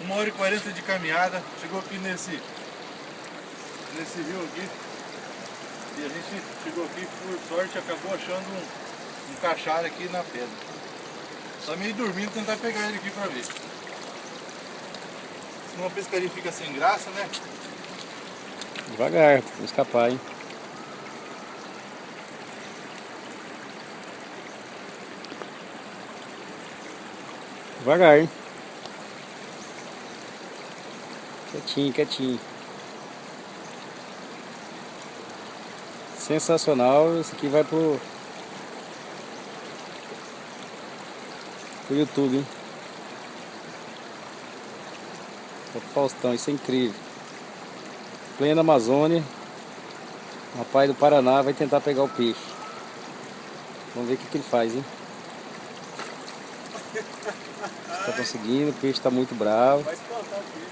1h40 de caminhada, chegou aqui nesse rio aqui. E a gente chegou aqui, por sorte, acabou achando um cachara aqui na pedra. Tá meio dormindo, tentar pegar ele aqui pra ver. Senão a pescaria fica sem graça, né? Devagar, pra não escapar, hein? Devagar, hein? Quietinho, quietinho. Sensacional. Esse aqui vai pro YouTube, hein? É o Faustão, isso é incrível. Plena Amazônia. O rapaz do Paraná vai tentar pegar o peixe. Vamos ver o que ele faz, hein? Tá conseguindo, o peixe tá muito bravo. Vai espantar o peixe.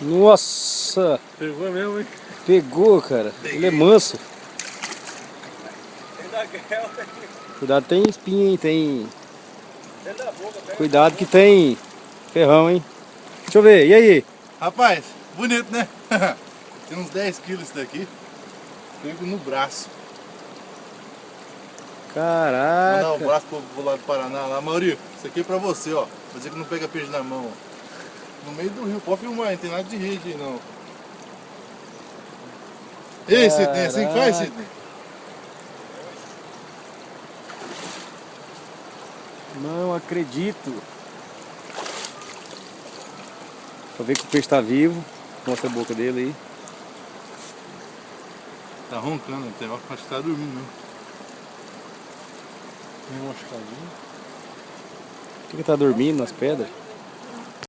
Nossa! Pegou mesmo, hein? Pegou, cara. Peguei. Ele é manso. Cuidado, tem espinho, hein? Tem. Cuidado que tem ferrão, hein? Deixa eu ver, e aí? Rapaz, bonito, né? Tem uns 10 quilos isso daqui. Pego no braço. Caraca! Mandar um abraço pro lado do Paraná lá. Maurício, isso aqui é pra você, ó. Pra dizer que não pega peixe na mão, ó. No meio do rio, pode filmar, não tem nada de rede aí não. Ei, Sidney, é assim que faz, Sidney? Não acredito. Pra ver que o peixe tá vivo. Mostra a boca dele aí. Tá roncando, acho que tá dormindo mesmo. Meio machucadinho. Por que tá dormindo nas pedras?